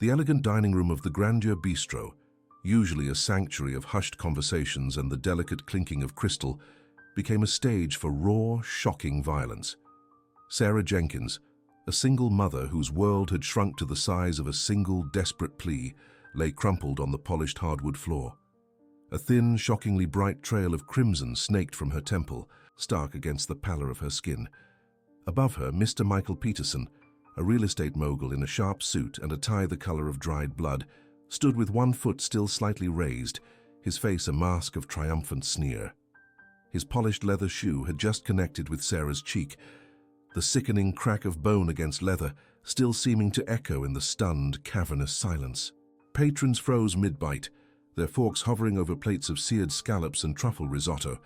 The elegant dining room of the Grandeur Bistro, usually a sanctuary of hushed conversations and the delicate clinking of crystal, became a stage for raw, shocking violence. Sarah Jenkins, a single mother whose world had shrunk to the size of a single desperate plea, lay crumpled on the polished hardwood floor. A thin, shockingly bright trail of crimson snaked from her temple, stark against the pallor of her skin. Above her, Mr. Michael Peterson, a real estate mogul in a sharp suit and a tie the color of dried blood, stood with one foot still slightly raised, his face a mask of triumphant sneer. His polished leather shoe had just connected with Sarah's cheek, the sickening crack of bone against leather still seeming to echo in the stunned, cavernous silence. Patrons froze mid-bite, their forks hovering over plates of seared scallops and truffle risotto,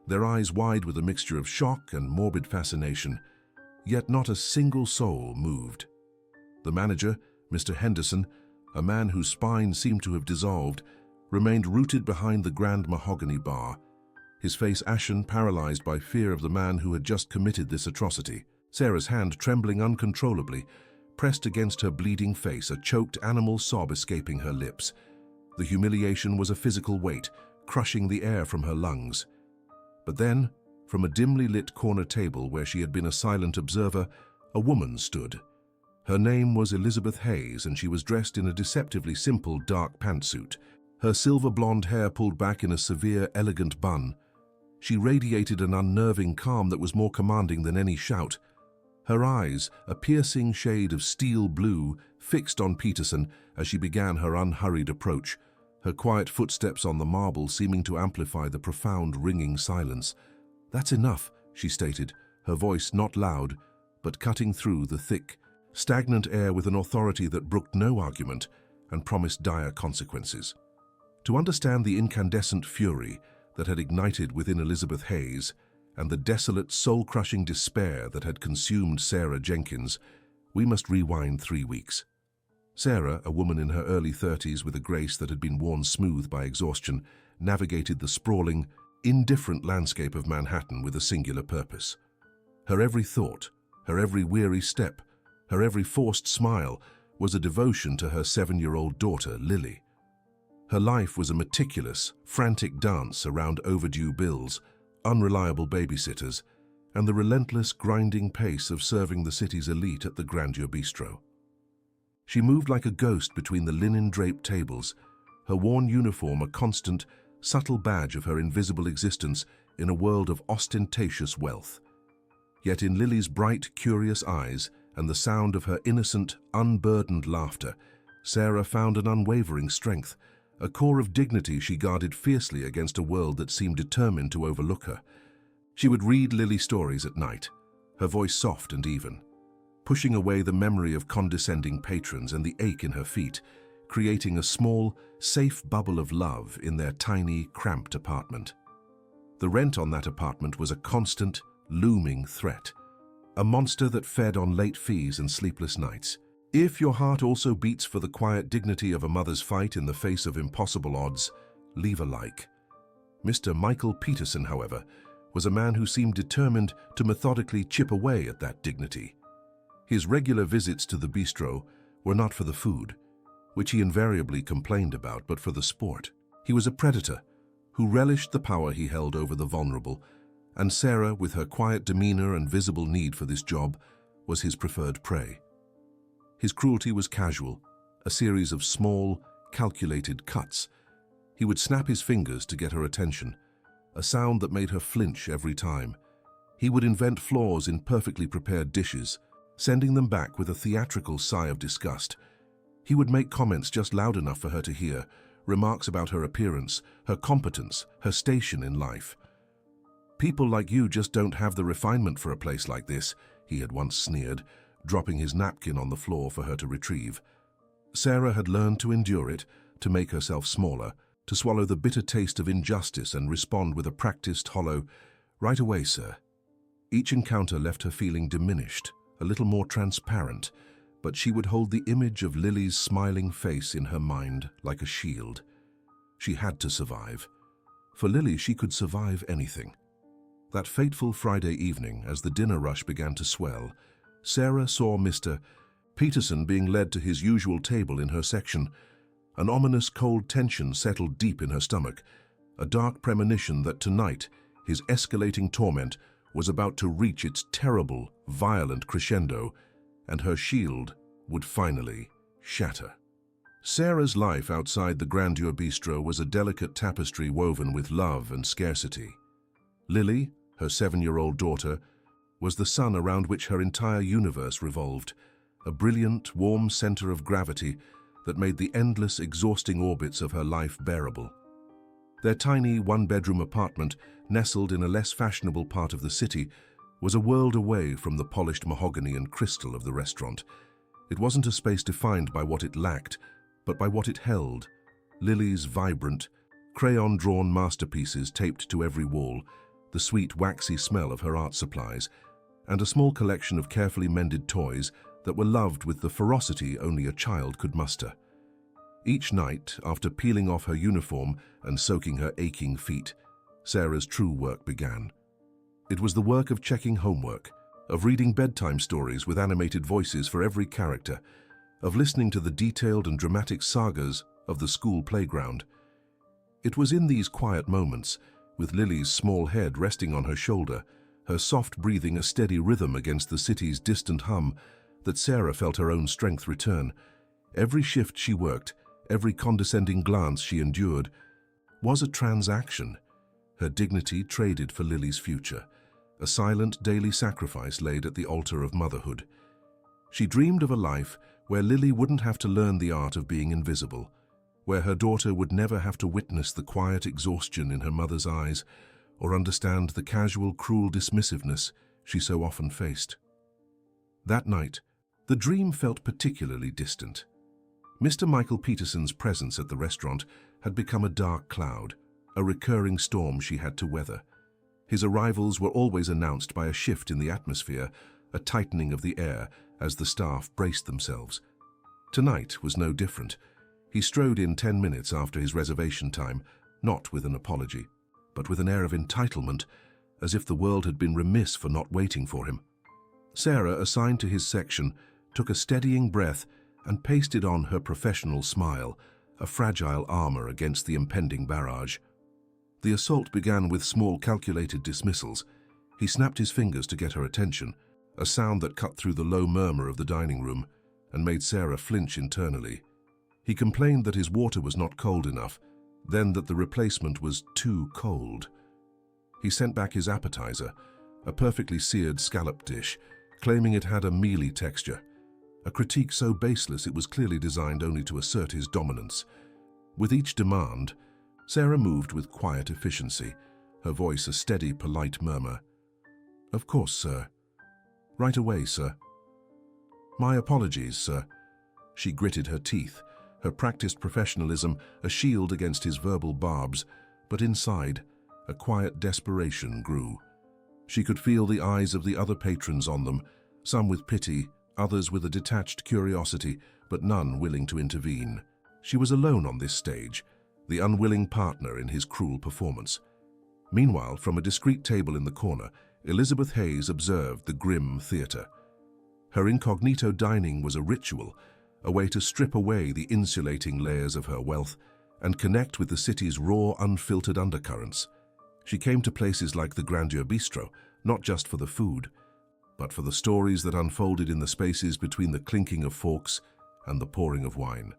their eyes wide with a mixture of shock and morbid fascination, yet not a single soul moved. The manager, Mr. Henderson, a man whose spine seemed to have dissolved, remained rooted behind the grand mahogany bar, his face ashen, paralyzed by fear of the man who had just committed this atrocity. Sarah's hand, trembling uncontrollably, pressed against her bleeding face, a choked animal sob escaping her lips. The humiliation was a physical weight, crushing the air from her lungs. But then, from a dimly lit corner table where she had been a silent observer, a woman stood. Her name was Elizabeth Hayes, and she was dressed in a deceptively simple dark pantsuit, her silver blonde hair pulled back in a severe, elegant bun. She radiated an unnerving calm that was more commanding than any shout. Her eyes, a piercing shade of steel blue, fixed on Peterson as she began her unhurried approach, her quiet footsteps on the marble seeming to amplify the profound, ringing silence. "That's enough," she stated, her voice not loud, but cutting through the thick, stagnant air with an authority that brooked no argument and promised dire consequences. To understand the incandescent fury that had ignited within Elizabeth Hayes and the desolate, soul-crushing despair that had consumed Sarah Jenkins, we must rewind 3 weeks. Sarah, a woman in her early 30s with a grace that had been worn smooth by exhaustion, navigated the sprawling, indifferent landscape of Manhattan with a singular purpose. Her every thought, her every weary step, her every forced smile was a devotion to her 7-year-old daughter, Lily. Her life was a meticulous, frantic dance around overdue bills, unreliable babysitters, and the relentless, grinding pace of serving the city's elite at the Grandeur Bistro. She moved like a ghost between the linen-draped tables, her worn uniform a constant, subtle badge of her invisible existence in a world of ostentatious wealth. Yet in Lily's bright, curious eyes and the sound of her innocent, unburdened laughter, Sarah found an unwavering strength, a core of dignity she guarded fiercely against a world that seemed determined to overlook her. She would read Lily stories at night, her voice soft and even, pushing away the memory of condescending patrons and the ache in her feet, creating a small, safe bubble of love in their tiny, cramped apartment. The rent on that apartment was a constant, looming threat, a monster that fed on late fees and sleepless nights. If your heart also beats for the quiet dignity of a mother's fight in the face of impossible odds, leave a like. Mr. Michael Peterson, however, was a man who seemed determined to methodically chip away at that dignity. His regular visits to the bistro were not for the food, which he invariably complained about, but for the sport. He was a predator who relished the power he held over the vulnerable, and Sarah, with her quiet demeanor and visible need for this job, was his preferred prey. His cruelty was casual, a series of small, calculated cuts. He would snap his fingers to get her attention, a sound that made her flinch every time. He would invent flaws in perfectly prepared dishes, sending them back with a theatrical sigh of disgust. He would make comments just loud enough for her to hear, remarks about her appearance, her competence, her station in life. "People like you just don't have the refinement for a place like this," he had once sneered, dropping his napkin on the floor for her to retrieve. Sarah had learned to endure it, to make herself smaller, to swallow the bitter taste of injustice and respond with a practiced, hollow, "Right away, sir." Each encounter left her feeling diminished, a little more transparent, but she would hold the image of Lily's smiling face in her mind like a shield. She had to survive. For Lily, she could survive anything. That fateful Friday evening, as the dinner rush began to swell, Sarah saw Mr. Peterson being led to his usual table in her section. An ominous cold tension settled deep in her stomach, a dark premonition that tonight his escalating torment was about to reach its terrible, violent crescendo, and her shield would finally shatter. Sarah's life outside the Grandeur Bistro was a delicate tapestry woven with love and scarcity. Lily, her 7-year-old daughter, was the sun around which her entire universe revolved, a brilliant, warm center of gravity that made the endless, exhausting orbits of her life bearable. Their tiny one-bedroom apartment, nestled in a less fashionable part of the city, was a world away from the polished mahogany and crystal of the restaurant. It wasn't a space defined by what it lacked, but by what it held. Lily's vibrant, crayon-drawn masterpieces taped to every wall, the sweet, waxy smell of her art supplies, and a small collection of carefully mended toys that were loved with the ferocity only a child could muster. Each night, after peeling off her uniform and soaking her aching feet, Sarah's true work began. It was the work of checking homework, of reading bedtime stories with animated voices for every character, of listening to the detailed and dramatic sagas of the school playground. It was in these quiet moments, with Lily's small head resting on her shoulder, her soft breathing a steady rhythm against the city's distant hum, that Sarah felt her own strength return. Every shift she worked, every condescending glance she endured, was a transaction, her dignity traded for Lily's future, a silent daily sacrifice laid at the altar of motherhood. She dreamed of a life where Lily wouldn't have to learn the art of being invisible, where her daughter would never have to witness the quiet exhaustion in her mother's eyes or understand the casual, cruel dismissiveness she so often faced. That night, the dream felt particularly distant. Mr. Michael Peterson's presence at the restaurant had become a dark cloud, a recurring storm she had to weather. His arrivals were always announced by a shift in the atmosphere, a tightening of the air as the staff braced themselves. Tonight was no different. He strode in 10 minutes after his reservation time, not with an apology, but with an air of entitlement, as if the world had been remiss for not waiting for him. Sarah, assigned to his section, took a steadying breath and pasted on her professional smile, a fragile armor against the impending barrage. The assault began with small calculated dismissals. He snapped his fingers to get her attention, a sound that cut through the low murmur of the dining room and made Sarah flinch internally. He complained that his water was not cold enough, then that the replacement was too cold. He sent back his appetizer, a perfectly seared scallop dish, claiming it had a mealy texture, a critique so baseless it was clearly designed only to assert his dominance. With each demand, Sarah moved with quiet efficiency, her voice a steady, polite murmur. "Of course, sir. Right away, sir." "My apologies, sir." She gritted her teeth, her practiced professionalism a shield against his verbal barbs, but inside, a quiet desperation grew. She could feel the eyes of the other patrons on them, some with pity, others with a detached curiosity, but none willing to intervene. She was alone on this stage, the unwilling partner in his cruel performance. Meanwhile, from a discreet table in the corner, Elizabeth Hayes observed the grim theater. Her incognito dining was a ritual, a way to strip away the insulating layers of her wealth and connect with the city's raw, unfiltered undercurrents. She came to places like the Grandeur Bistro, not just for the food, but for the stories that unfolded in the spaces between the clinking of forks and the pouring of wine.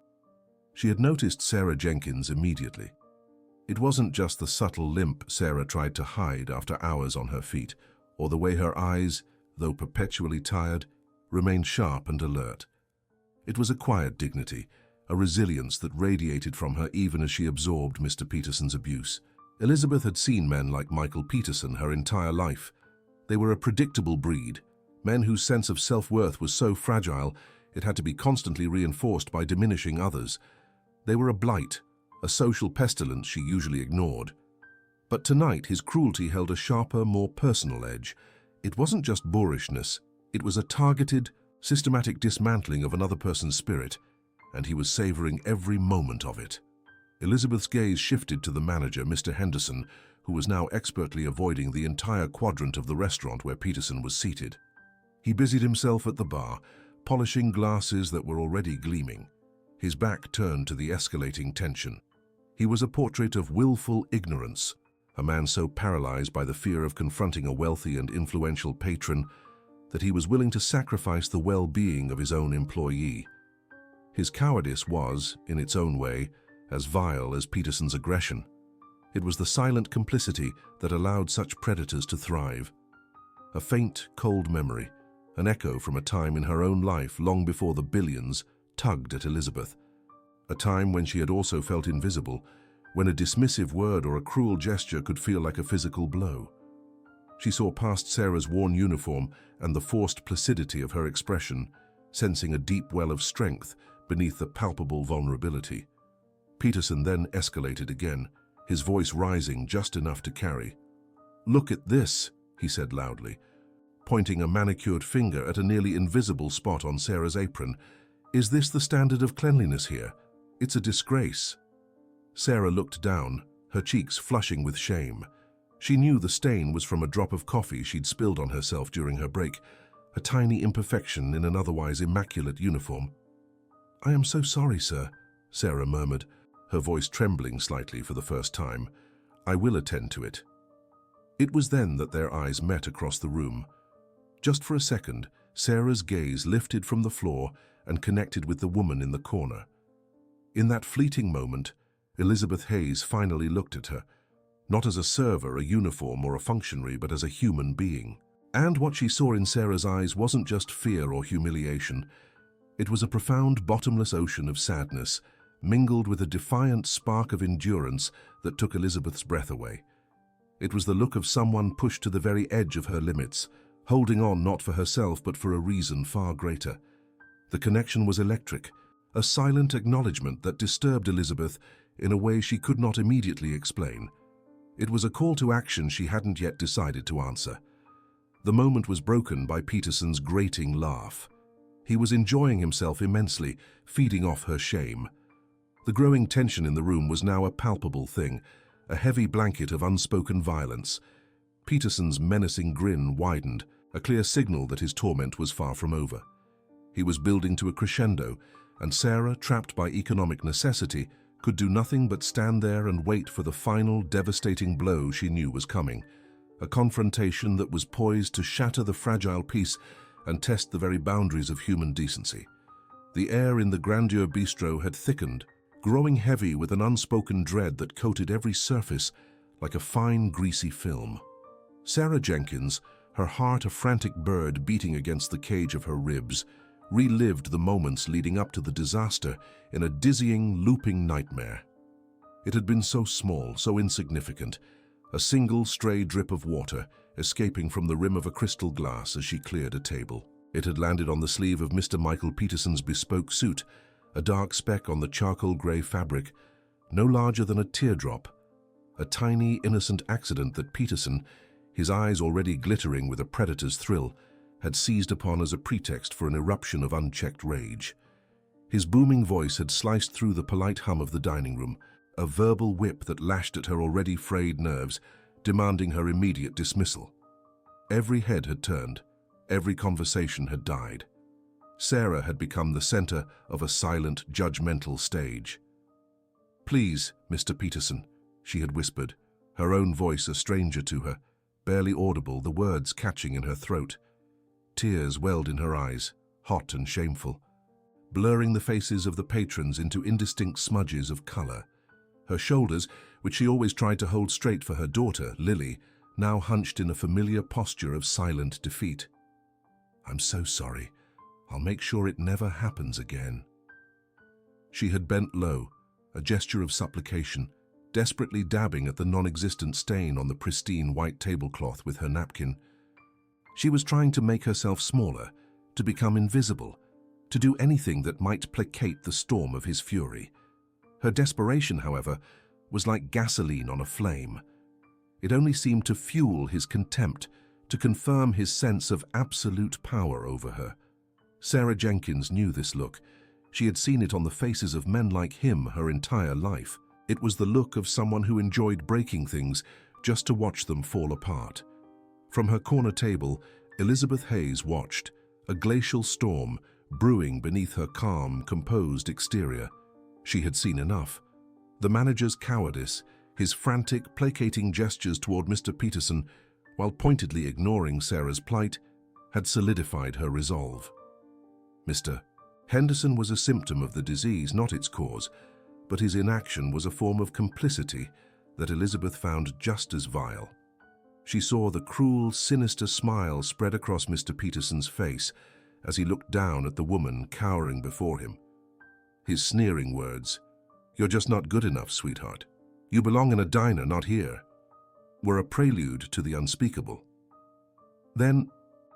She had noticed Sarah Jenkins immediately. It wasn't just the subtle limp Sarah tried to hide after hours on her feet, or the way her eyes, though perpetually tired, remained sharp and alert. It was a quiet dignity, a resilience that radiated from her even as she absorbed Mr. Peterson's abuse. Elizabeth had seen men like Michael Peterson her entire life. They were a predictable breed, men whose sense of self-worth was so fragile it had to be constantly reinforced by diminishing others. They were a blight, a social pestilence she usually ignored. But tonight his cruelty held a sharper, more personal edge. It wasn't just boorishness, it was a targeted, systematic dismantling of another person's spirit, and he was savoring every moment of it. Elizabeth's gaze shifted to the manager, Mr. Henderson, who was now expertly avoiding the entire quadrant of the restaurant where Peterson was seated. He busied himself at the bar, polishing glasses that were already gleaming. His back turned to the escalating tension. He was a portrait of willful ignorance, a man so paralyzed by the fear of confronting a wealthy and influential patron that he was willing to sacrifice the well-being of his own employee. His cowardice was, in its own way, as vile as Peterson's aggression. It was the silent complicity that allowed such predators to thrive. A faint, cold memory, an echo from a time in her own life long before the billions, tugged at Elizabeth. A time when she had also felt invisible, when a dismissive word or a cruel gesture could feel like a physical blow. She saw past Sarah's worn uniform and the forced placidity of her expression, sensing a deep well of strength beneath the palpable vulnerability. Peterson then escalated again, his voice rising just enough to carry. "Look at this," he said loudly, pointing a manicured finger at a nearly invisible spot on Sarah's apron. "Is this the standard of cleanliness here? It's a disgrace." Sarah looked down, her cheeks flushing with shame. She knew the stain was from a drop of coffee she'd spilled on herself during her break, a tiny imperfection in an otherwise immaculate uniform. "I am so sorry, sir," Sarah murmured, her voice trembling slightly for the first time. "I will attend to it." It was then that their eyes met across the room. Just for a second, Sarah's gaze lifted from the floor and connected with the woman in the corner. In that fleeting moment, Elizabeth Hayes finally looked at her, not as a server, a uniform, or a functionary, but as a human being. And what she saw in Sarah's eyes wasn't just fear or humiliation. It was a profound, bottomless ocean of sadness, mingled with a defiant spark of endurance that took Elizabeth's breath away. It was the look of someone pushed to the very edge of her limits, holding on not for herself but for a reason far greater. The connection was electric, a silent acknowledgement that disturbed Elizabeth in a way she could not immediately explain. It was a call to action she hadn't yet decided to answer. The moment was broken by Peterson's grating laugh. He was enjoying himself immensely, feeding off her shame. The growing tension in the room was now a palpable thing, a heavy blanket of unspoken violence. Peterson's menacing grin widened, a clear signal that his torment was far from over. He was building to a crescendo, and Sarah, trapped by economic necessity, could do nothing but stand there and wait for the final devastating blow she knew was coming, a confrontation that was poised to shatter the fragile peace and test the very boundaries of human decency. The air in the Grandeur Bistro had thickened, growing heavy with an unspoken dread that coated every surface like a fine, greasy film. Sarah Jenkins, her heart a frantic bird beating against the cage of her ribs, relived the moments leading up to the disaster in a dizzying, looping nightmare. It had been so small, so insignificant, a single stray drip of water escaping from the rim of a crystal glass as she cleared a table. It had landed on the sleeve of Mr. Michael Peterson's bespoke suit, a dark speck on the charcoal grey fabric, no larger than a teardrop, a tiny, innocent accident that Peterson, his eyes already glittering with a predator's thrill, had seized upon as a pretext for an eruption of unchecked rage. His booming voice had sliced through the polite hum of the dining room, a verbal whip that lashed at her already frayed nerves, demanding her immediate dismissal. Every head had turned, every conversation had died. Sarah had become the center of a silent, judgmental stage. "Please, Mr. Peterson," she had whispered, her own voice a stranger to her, barely audible, the words catching in her throat. Tears welled in her eyes, hot and shameful, blurring the faces of the patrons into indistinct smudges of color. Her shoulders, which she always tried to hold straight for her daughter, Lily, now hunched in a familiar posture of silent defeat. "I'm so sorry. I'll make sure it never happens again." She had bent low, a gesture of supplication, desperately dabbing at the non-existent stain on the pristine white tablecloth with her napkin. She was trying to make herself smaller, to become invisible, to do anything that might placate the storm of his fury. Her desperation, however, was like gasoline on a flame. It only seemed to fuel his contempt, to confirm his sense of absolute power over her. Sarah Jenkins knew this look. She had seen it on the faces of men like him her entire life. It was the look of someone who enjoyed breaking things just to watch them fall apart. From her corner table, Elizabeth Hayes watched, a glacial storm brewing beneath her calm, composed exterior. She had seen enough. The manager's cowardice, his frantic, placating gestures toward Mr. Peterson, while pointedly ignoring Sarah's plight, had solidified her resolve. Mr. Henderson was a symptom of the disease, not its cause, but his inaction was a form of complicity that Elizabeth found just as vile. She saw the cruel, sinister smile spread across Mr. Peterson's face as he looked down at the woman cowering before him. His sneering words, "You're just not good enough, sweetheart. You belong in a diner, not here," were a prelude to the unspeakable. Then,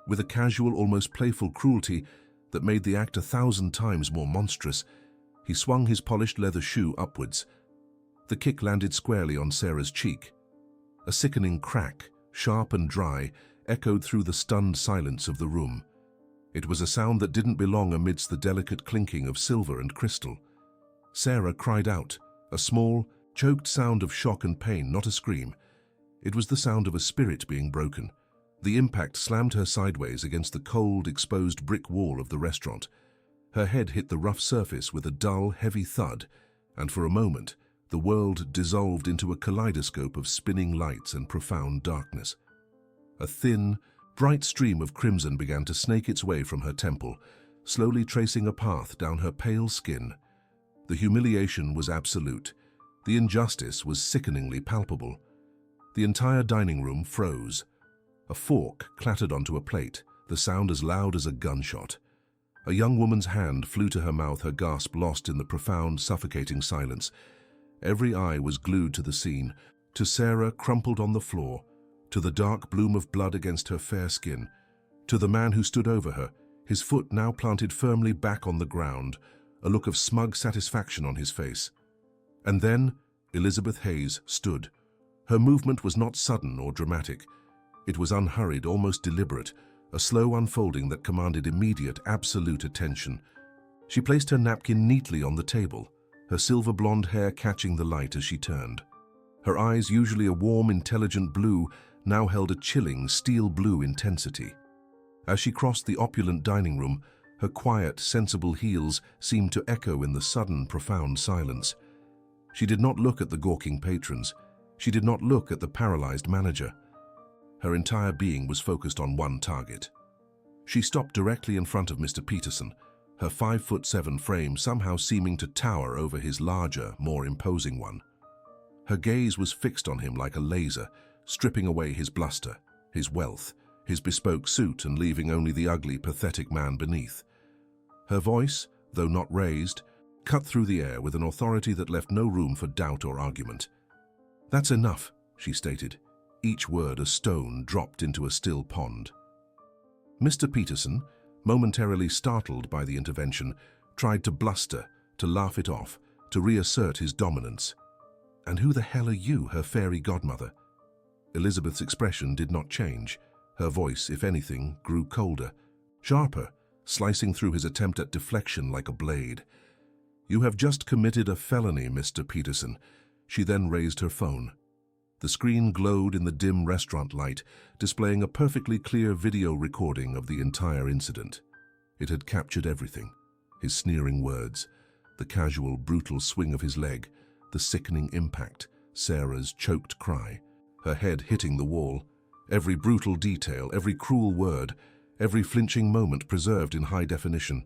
with a casual, almost playful cruelty that made the act 1,000 times more monstrous, he swung his polished leather shoe upwards. The kick landed squarely on Sarah's cheek. A sickening crack, sharp and dry, echoed through the stunned silence of the room. It was a sound that didn't belong amidst the delicate clinking of silver and crystal. Sarah cried out, a small, choked sound of shock and pain, not a scream. It was the sound of a spirit being broken. The impact slammed her sideways against the cold, exposed brick wall of the restaurant. Her head hit the rough surface with a dull, heavy thud, and for a moment, the world dissolved into a kaleidoscope of spinning lights and profound darkness. A thin, bright stream of crimson began to snake its way from her temple, slowly tracing a path down her pale skin. The humiliation was absolute. The injustice was sickeningly palpable. The entire dining room froze. A fork clattered onto a plate, the sound as loud as a gunshot. A young woman's hand flew to her mouth, her gasp lost in the profound, suffocating silence. Every eye was glued to the scene, to Sarah crumpled on the floor, to the dark bloom of blood against her fair skin, to the man who stood over her, his foot now planted firmly back on the ground, a look of smug satisfaction on his face. And then Elizabeth Hayes stood. Her movement was not sudden or dramatic. It was unhurried, almost deliberate, a slow unfolding that commanded immediate, absolute attention. She placed her napkin neatly on the table, her silver blonde hair catching the light as she turned. Her eyes, usually a warm, intelligent blue, now held a chilling, steel blue intensity. As she crossed the opulent dining room, her quiet, sensible heels seemed to echo in the sudden, profound silence. She did not look at the gawking patrons. She did not look at the paralyzed manager. Her entire being was focused on one target. She stopped directly in front of Mr. Peterson, her 5'7" frame somehow seeming to tower over his larger, more imposing one. Her gaze was fixed on him like a laser, stripping away his bluster, his wealth, his bespoke suit, and leaving only the ugly, pathetic man beneath. Her voice, though not raised, cut through the air with an authority that left no room for doubt or argument. "That's enough," she stated, each word a stone dropped into a still pond. Mr. Peterson, momentarily startled by the intervention, tried to bluster, to laugh it off, to reassert his dominance. "And who the hell are you, her fairy godmother?" Elizabeth's expression did not change. Her voice, if anything, grew colder, sharper, slicing through his attempt at deflection like a blade. "You have just committed a felony, Mr. Peterson." She then raised her phone. The screen glowed in the dim restaurant light, displaying a perfectly clear video recording of the entire incident. It had captured everything: his sneering words, the casual, brutal swing of his leg, the sickening impact, Sarah's choked cry, her head hitting the wall, every brutal detail, every cruel word, every flinching moment preserved in high definition.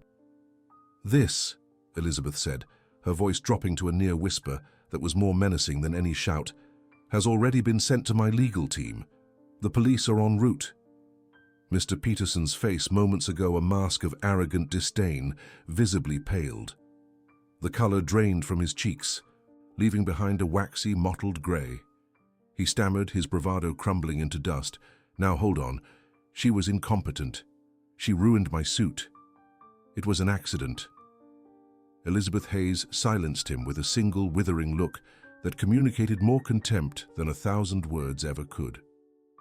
"This," Elizabeth said, her voice dropping to a near whisper that was more menacing than any shout, "has already been sent to my legal team. The police are en route." Mr. Peterson's face, moments ago a mask of arrogant disdain, visibly paled. The color drained from his cheeks, leaving behind a waxy, mottled gray. He stammered, his bravado crumbling into dust. "Now hold on. She was incompetent. She ruined my suit. It was an accident." Elizabeth Hayes silenced him with a single withering look that communicated more contempt than 1,000 words ever could.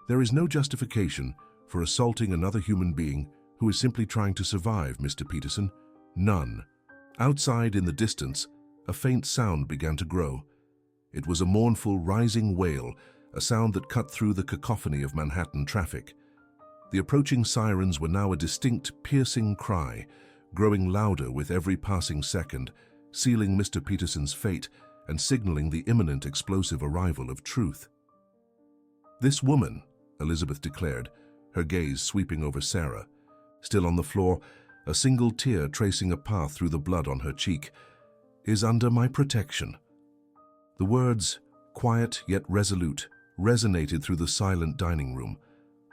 "There is no justification for assaulting another human being who is simply trying to survive, Mr. Peterson. None." Outside in the distance, a faint sound began to grow. It was a mournful, rising wail, a sound that cut through the cacophony of Manhattan traffic. The approaching sirens were now a distinct, piercing cry, growing louder with every passing second, sealing Mr. Peterson's fate and signaling the imminent explosive arrival of truth. "This woman," Elizabeth declared, her gaze sweeping over Sarah, still on the floor, a single tear tracing a path through the blood on her cheek, "is under my protection." The words, quiet yet resolute, resonated through the silent dining room,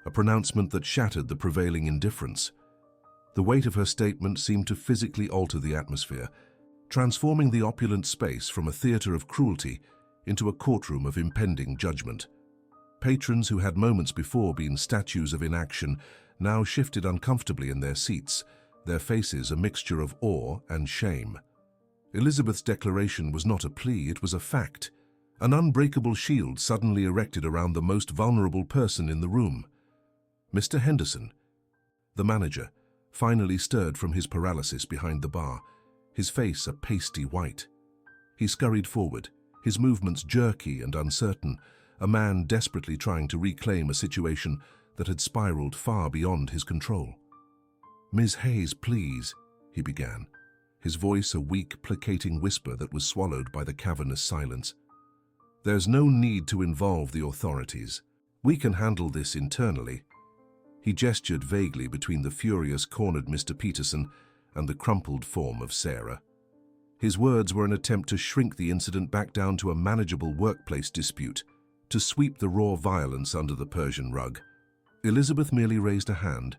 a pronouncement that shattered the prevailing indifference. The weight of her statement seemed to physically alter the atmosphere, transforming the opulent space from a theater of cruelty into a courtroom of impending judgment. Patrons who had moments before been statues of inaction now shifted uncomfortably in their seats, their faces a mixture of awe and shame. Elizabeth's declaration was not a plea, it was a fact, an unbreakable shield suddenly erected around the most vulnerable person in the room. Mr. Henderson, the manager, finally stirred from his paralysis behind the bar, his face a pasty white. He scurried forward, his movements jerky and uncertain, a man desperately trying to reclaim a situation that had spiraled far beyond his control. "Miss Hayes, please," he began, his voice a weak, placating whisper that was swallowed by the cavernous silence. "There's no need to involve the authorities. We can handle this internally." He gestured vaguely between the furious, cornered Mr. Peterson and the crumpled form of Sarah. His words were an attempt to shrink the incident back down to a manageable workplace dispute, to sweep the raw violence under the Persian rug. Elizabeth merely raised a hand,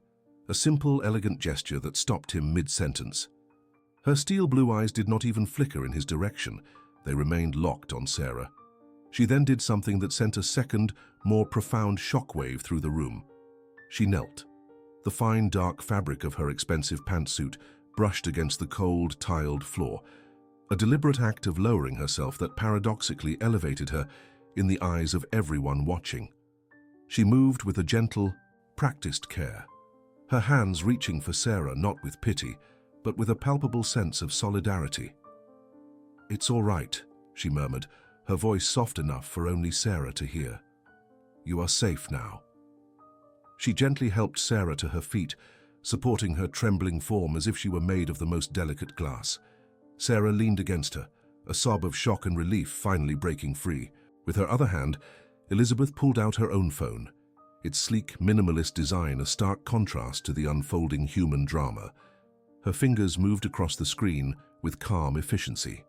a simple, elegant gesture that stopped him mid-sentence. Her steel blue eyes did not even flicker in his direction. They remained locked on Sarah. She then did something that sent a second, more profound shockwave through the room. She knelt. The fine, dark fabric of her expensive pantsuit brushed against the cold, tiled floor, a deliberate act of lowering herself that paradoxically elevated her in the eyes of everyone watching. She moved with a gentle, practiced care, her hands reaching for Sarah not with pity, but with a palpable sense of solidarity. "It's all right," she murmured, her voice soft enough for only Sarah to hear. "You are safe now." She gently helped Sarah to her feet, supporting her trembling form as if she were made of the most delicate glass. Sarah leaned against her, a sob of shock and relief finally breaking free. With her other hand, Elizabeth pulled out her own phone, its sleek, minimalist design a stark contrast to the unfolding human drama. Her fingers moved across the screen with calm efficiency.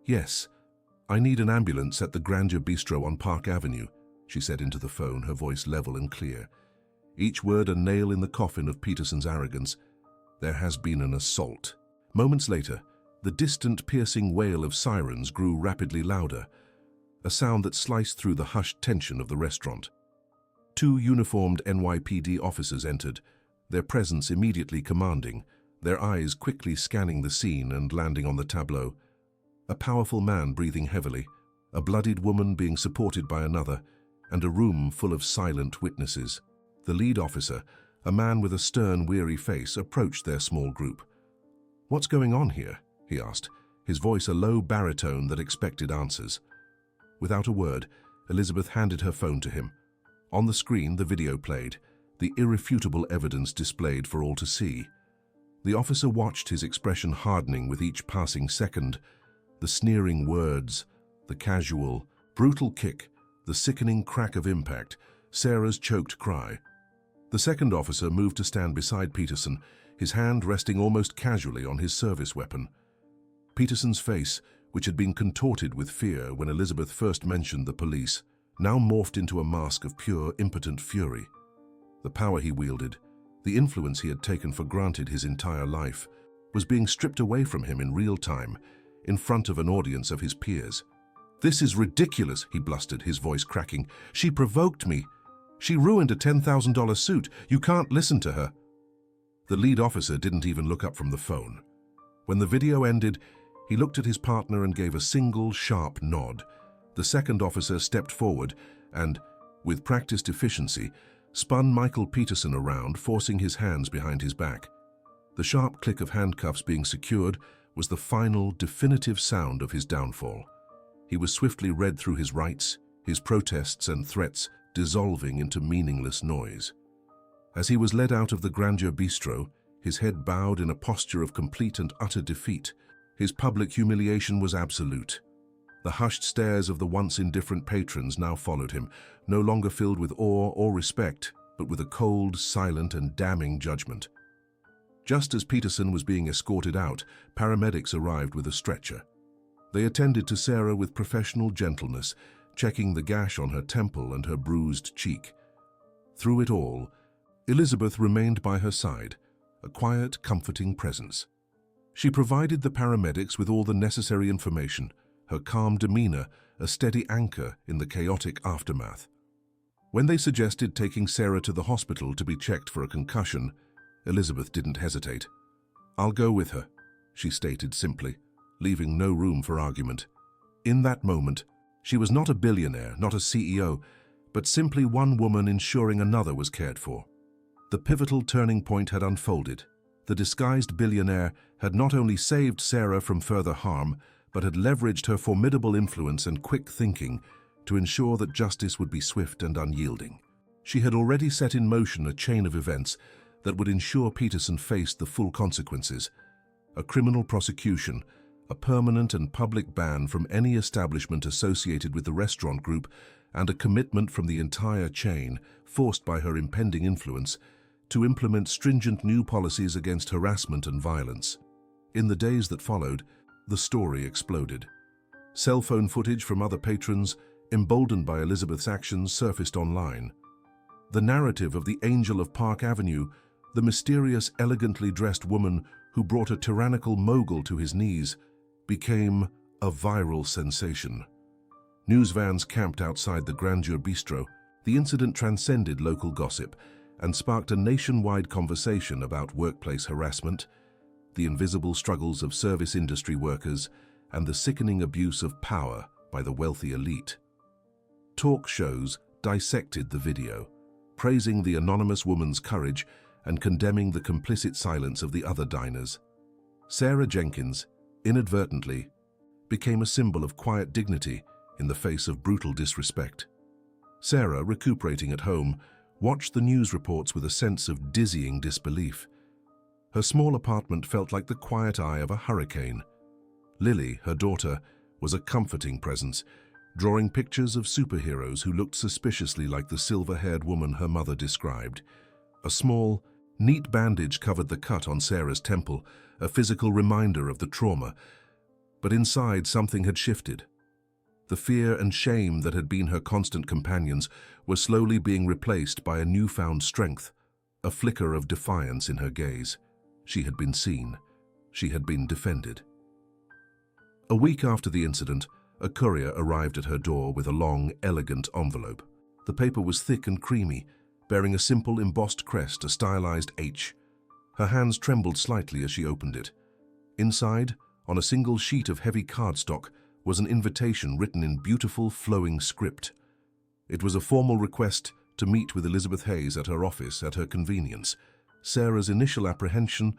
"Yes, I need an ambulance at the Grandeur Bistro on Park Avenue," she said into the phone, her voice level and clear. Each word a nail in the coffin of Peterson's arrogance. "There has been an assault." Moments later, the distant, piercing wail of sirens grew rapidly louder, a sound that sliced through the hushed tension of the restaurant. Two uniformed NYPD officers entered, their presence immediately commanding, their eyes quickly scanning the scene and landing on the tableau. A powerful man breathing heavily, a bloodied woman being supported by another, and a room full of silent witnesses. The lead officer, a man with a stern, weary face, approached their small group. "What's going on here?" he asked, his voice a low baritone that expected answers. Without a word, Elizabeth handed her phone to him. On the screen, the video played, the irrefutable evidence displayed for all to see. The officer watched, his expression hardening with each passing second. The sneering words, the casual, brutal kick, the sickening crack of impact, Sarah's choked cry. The second officer moved to stand beside Peterson, his hand resting almost casually on his service weapon. Peterson's face, which had been contorted with fear when Elizabeth first mentioned the police, now morphed into a mask of pure, impotent fury. The power he wielded, the influence he had taken for granted his entire life, was being stripped away from him in real time, in front of an audience of his peers. "This is ridiculous," he blustered, his voice cracking. "She provoked me. She ruined a $10,000 suit. You can't listen to her." The lead officer didn't even look up from the phone. When the video ended, he looked at his partner and gave a single, sharp nod. The second officer stepped forward and, with practiced efficiency, spun Michael Peterson around, forcing his hands behind his back. The sharp click of handcuffs being secured was the final, definitive sound of his downfall. He was swiftly read through his rights, his protests and threats dissolving into meaningless noise. As he was led out of the Grandeur Bistro, his head bowed in a posture of complete and utter defeat. His public humiliation was absolute. The hushed stares of the once indifferent patrons now followed him, no longer filled with awe or respect, but with a cold, silent, and damning judgment. Just as Peterson was being escorted out, paramedics arrived with a stretcher. They attended to Sarah with professional gentleness, checking the gash on her temple and her bruised cheek. Through it all, Elizabeth remained by her side, a quiet, comforting presence. She provided the paramedics with all the necessary information, her calm demeanor a steady anchor in the chaotic aftermath. When they suggested taking Sarah to the hospital to be checked for a concussion, Elizabeth didn't hesitate. "I'll go with her," she stated simply, leaving no room for argument. In that moment, she was not a billionaire, not a CEO, but simply one woman ensuring another was cared for. The pivotal turning point had unfolded. The disguised billionaire had not only saved Sarah from further harm, but had leveraged her formidable influence and quick thinking to ensure that justice would be swift and unyielding. She had already set in motion a chain of events that would ensure Peterson faced the full consequences: a criminal prosecution, a permanent and public ban from any establishment associated with the restaurant group, and a commitment from the entire chain, forced by her impending influence, to implement stringent new policies against harassment and violence. In the days that followed, the story exploded. Cell phone footage from other patrons, emboldened by Elizabeth's actions, surfaced online. The narrative of the Angel of Park Avenue, the mysterious, elegantly dressed woman who brought a tyrannical mogul to his knees, became a viral sensation. News vans camped outside the Grandeur Bistro. The incident transcended local gossip and sparked a nationwide conversation about workplace harassment, the invisible struggles of service industry workers, and the sickening abuse of power by the wealthy elite. Talk shows dissected the video, praising the anonymous woman's courage and condemning the complicit silence of the other diners. Sarah Jenkins, inadvertently, became a symbol of quiet dignity in the face of brutal disrespect. Sarah, recuperating at home, watched the news reports with a sense of dizzying disbelief. Her small apartment felt like the quiet eye of a hurricane. Lily, her daughter, was a comforting presence, drawing pictures of superheroes who looked suspiciously like the silver-haired woman her mother described. A small, neat bandage covered the cut on Sarah's temple, a physical reminder of the trauma. But inside, something had shifted. The fear and shame that had been her constant companions were slowly being replaced by a newfound strength, a flicker of defiance in her gaze. She had been seen. She had been defended. A week after the incident, a courier arrived at her door with a long, elegant envelope. The paper was thick and creamy, bearing a simple embossed crest, a stylized H. Her hands trembled slightly as she opened it. Inside, on a single sheet of heavy cardstock, was an invitation written in beautiful, flowing script. It was a formal request to meet with Elizabeth Hayes at her office at her convenience. Sarah's initial apprehension,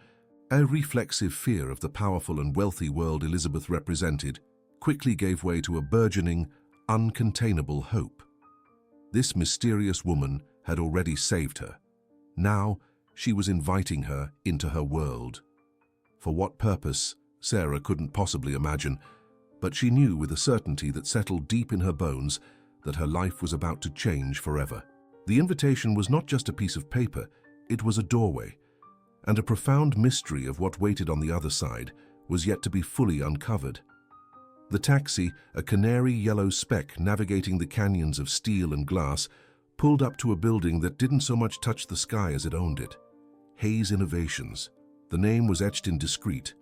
a reflexive fear of the powerful and wealthy world Elizabeth represented, quickly gave way to a burgeoning, uncontainable hope. This mysterious woman had already saved her. Now, she was inviting her into her world. For what purpose, Sarah couldn't possibly imagine, but she knew with a certainty that settled deep in her bones that her life was about to change forever. The invitation was not just a piece of paper, it was a doorway, and a profound mystery of what waited on the other side was yet to be fully uncovered. The taxi, a canary yellow speck navigating the canyons of steel and glass, pulled up to a building that didn't so much touch the sky as it owned it. Hayes Innovations. The name was etched in discreet,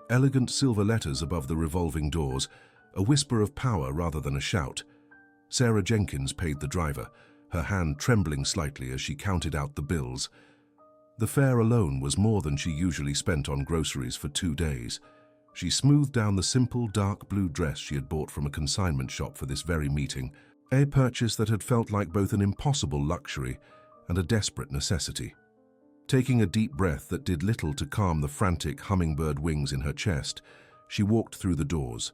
elegant silver letters above the revolving doors, a whisper of power rather than a shout. Sarah Jenkins paid the driver, her hand trembling slightly as she counted out the bills. The fare alone was more than she usually spent on groceries for 2 days. She smoothed down the simple dark blue dress she had bought from a consignment shop for this very meeting, a purchase that had felt like both an impossible luxury and a desperate necessity. Taking a deep breath that did little to calm the frantic hummingbird wings in her chest, she walked through the doors.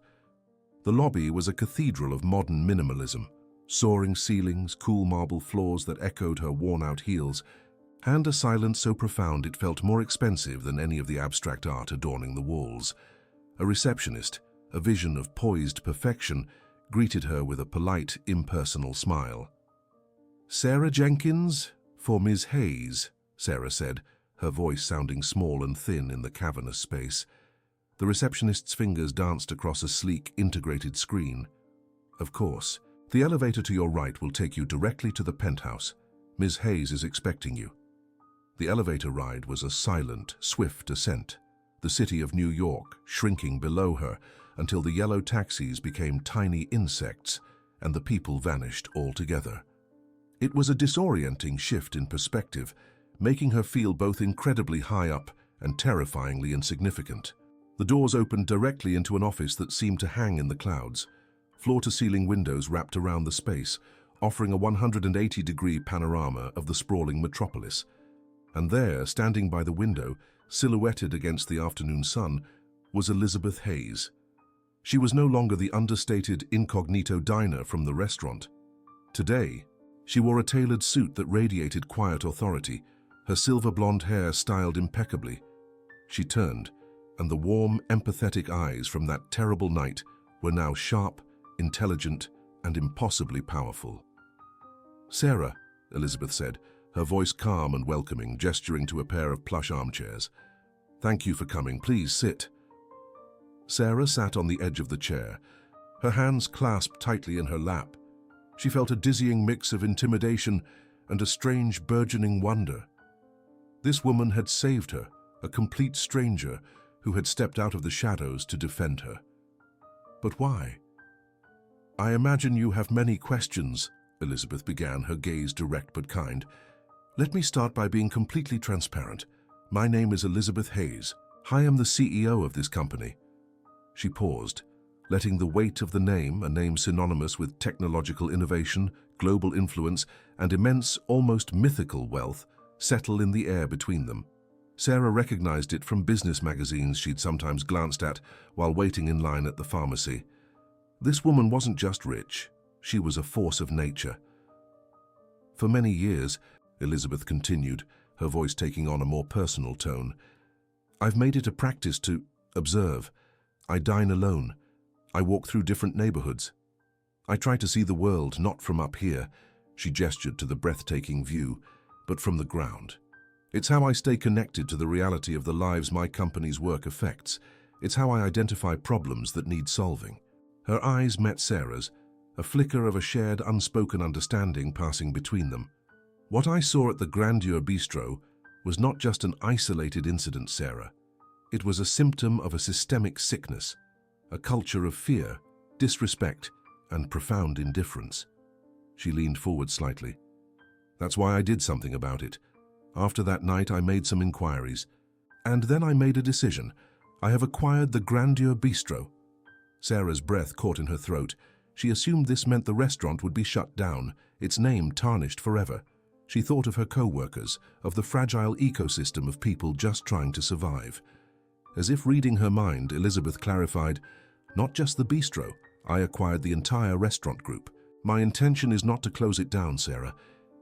The lobby was a cathedral of modern minimalism, soaring ceilings, cool marble floors that echoed her worn-out heels, and a silence so profound it felt more expensive than any of the abstract art adorning the walls. A receptionist, a vision of poised perfection, greeted her with a polite, impersonal smile. "Sarah Jenkins, for Ms. Hayes," Sarah said, her voice sounding small and thin in the cavernous space. The receptionist's fingers danced across a sleek, integrated screen. "Of course. The elevator to your right will take you directly to the penthouse. Ms. Hayes is expecting you." The elevator ride was a silent, swift ascent, the city of New York shrinking below her until the yellow taxis became tiny insects and the people vanished altogether. It was a disorienting shift in perspective, making her feel both incredibly high up and terrifyingly insignificant. The doors opened directly into an office that seemed to hang in the clouds. Floor-to-ceiling windows wrapped around the space, offering a 180-degree panorama of the sprawling metropolis. And there, standing by the window, silhouetted against the afternoon sun, was Elizabeth Hayes. She was no longer the understated incognito diner from the restaurant. Today, she wore a tailored suit that radiated quiet authority, her silver blonde hair styled impeccably. She turned, and the warm, empathetic eyes from that terrible night were now sharp, intelligent, and impossibly powerful. "Sarah," Elizabeth said, her voice calm and welcoming, gesturing to a pair of plush armchairs. "Thank you for coming. Please sit." Sarah sat on the edge of the chair, her hands clasped tightly in her lap. She felt a dizzying mix of intimidation and a strange, burgeoning wonder. This woman had saved her, a complete stranger who had stepped out of the shadows to defend her. But why? "I imagine you have many questions," Elizabeth began, her gaze direct but kind. "Let me start by being completely transparent. My name is Elizabeth Hayes. I am the CEO of this company." She paused, letting the weight of the name, a name synonymous with technological innovation, global influence, and immense, almost mythical wealth, settle in the air between them. Sarah recognized it from business magazines she'd sometimes glanced at while waiting in line at the pharmacy. This woman wasn't just rich, she was a force of nature. "For many years," Elizabeth continued, her voice taking on a more personal tone, "I've made it a practice to observe. I dine alone. I walk through different neighborhoods. I try to see the world not from up here," she gestured to the breathtaking view, "but from the ground. It's how I stay connected to the reality of the lives my company's work affects. It's how I identify problems that need solving." Her eyes met Sarah's, a flicker of a shared unspoken understanding passing between them. "What I saw at the Grandeur Bistro was not just an isolated incident, Sarah. It was a symptom of a systemic sickness, a culture of fear, disrespect, and profound indifference." She leaned forward slightly. "That's why I did something about it. After that night, I made some inquiries. And then I made a decision. I have acquired the Grandeur Bistro." Sarah's breath caught in her throat. She assumed this meant the restaurant would be shut down, its name tarnished forever. She thought of her co-workers, of the fragile ecosystem of people just trying to survive. As if reading her mind, Elizabeth clarified, "Not just the bistro. I acquired the entire restaurant group. My intention is not to close it down, Sarah.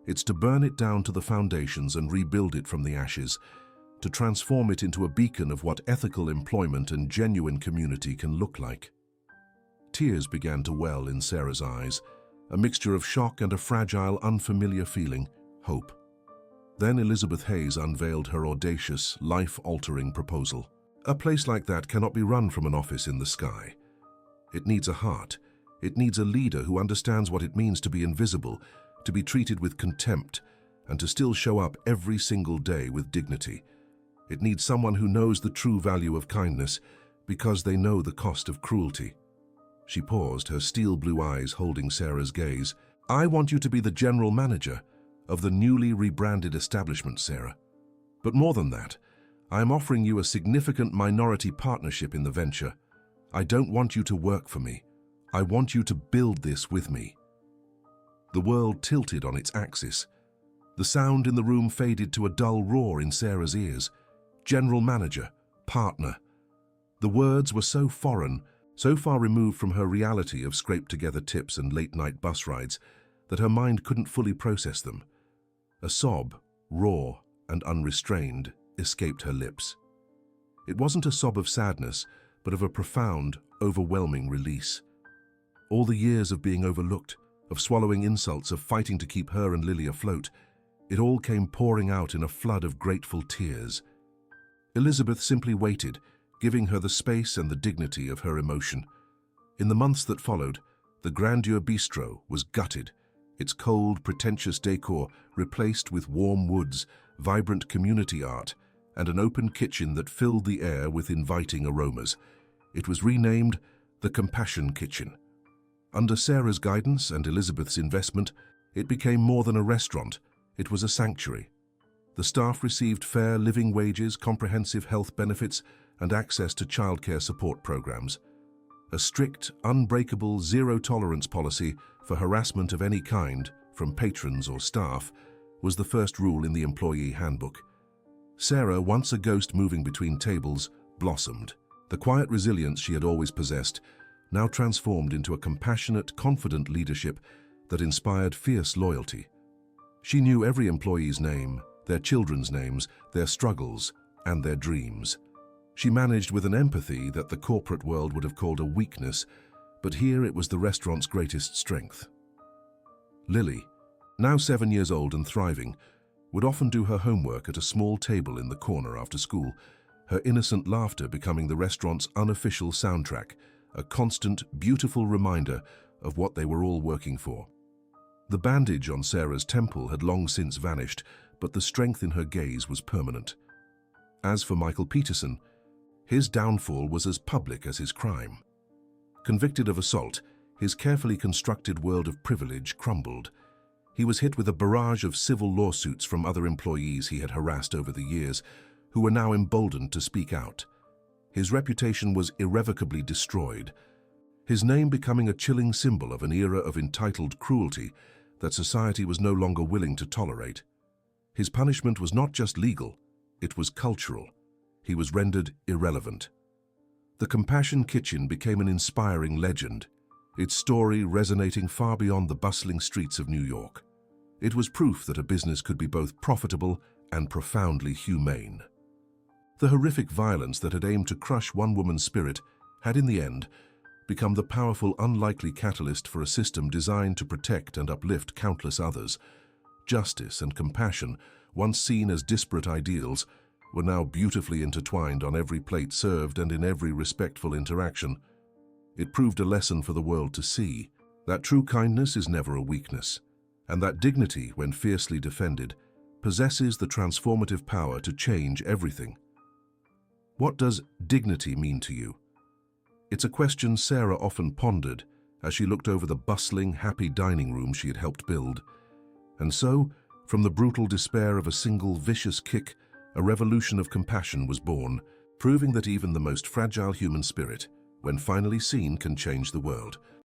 It's to burn it down to the foundations and rebuild it from the ashes, to transform it into a beacon of what ethical employment and genuine community can look like." Tears began to well in Sarah's eyes, a mixture of shock and a fragile, unfamiliar feeling, hope. Then Elizabeth Hayes unveiled her audacious, life-altering proposal. "A place like that cannot be run from an office in the sky. It needs a heart. It needs a leader who understands what it means to be invisible, to be treated with contempt, and to still show up every single day with dignity. It needs someone who knows the true value of kindness because they know the cost of cruelty." She paused, her steel blue eyes holding Sarah's gaze. "I want you to be the general manager of the newly rebranded establishment, Sarah. But more than that, I am offering you a significant minority partnership in the venture. I don't want you to work for me. I want you to build this with me." The world tilted on its axis. The sound in the room faded to a dull roar in Sarah's ears. General manager, partner. The words were so foreign, so far removed from her reality of scraped-together tips and late-night bus rides, that her mind couldn't fully process them. A sob, raw, and unrestrained, escaped her lips. It wasn't a sob of sadness, but of a profound, overwhelming release. All the years of being overlooked, of swallowing insults, of fighting to keep her and Lily afloat, it all came pouring out in a flood of grateful tears. Elizabeth simply waited, giving her the space and the dignity of her emotion. In the months that followed, the Grandeur Bistro was gutted, its cold, pretentious decor replaced with warm woods, vibrant community art, and an open kitchen that filled the air with inviting aromas. It was renamed the Compassion Kitchen. Under Sarah's guidance and Elizabeth's investment, it became more than a restaurant. It was a sanctuary. The staff received fair living wages, comprehensive health benefits, and access to childcare support programs. A strict, unbreakable, zero-tolerance policy for harassment of any kind, from patrons or staff, was the first rule in the employee handbook. Sarah, once a ghost moving between tables, blossomed. The quiet resilience she had always possessed now transformed into a compassionate, confident leadership that inspired fierce loyalty. She knew every employee's name, their children's names, their struggles, and their dreams. She managed with an empathy that the corporate world would have called a weakness, but here it was the restaurant's greatest strength. Lily, now 7 years old and thriving, would often do her homework at a small table in the corner after school, her innocent laughter becoming the restaurant's unofficial soundtrack, a constant, beautiful reminder of what they were all working for. The bandage on Sarah's temple had long since vanished, but the strength in her gaze was permanent. As for Michael Peterson, his downfall was as public as his crime. Convicted of assault, his carefully constructed world of privilege crumbled. He was hit with a barrage of civil lawsuits from other employees he had harassed over the years, who were now emboldened to speak out. His reputation was irrevocably destroyed, his name becoming a chilling symbol of an era of entitled cruelty that society was no longer willing to tolerate. His punishment was not just legal, it was cultural. He was rendered irrelevant. The Compassion Kitchen became an inspiring legend, its story resonating far beyond the bustling streets of New York. It was proof that a business could be both profitable and profoundly humane. The horrific violence that had aimed to crush one woman's spirit had, in the end, become the powerful, unlikely catalyst for a system designed to protect and uplift countless others. Justice and compassion, once seen as disparate ideals, were now beautifully intertwined on every plate served and in every respectful interaction. It proved a lesson for the world to see, that true kindness is never a weakness, and that dignity, when fiercely defended, possesses the transformative power to change everything. What does dignity mean to you? It's a question Sarah often pondered as she looked over the bustling, happy dining room she had helped build. And so, from the brutal despair of a single vicious kick, a revolution of compassion was born, proving that even the most fragile human spirit, when finally seen, can change the world.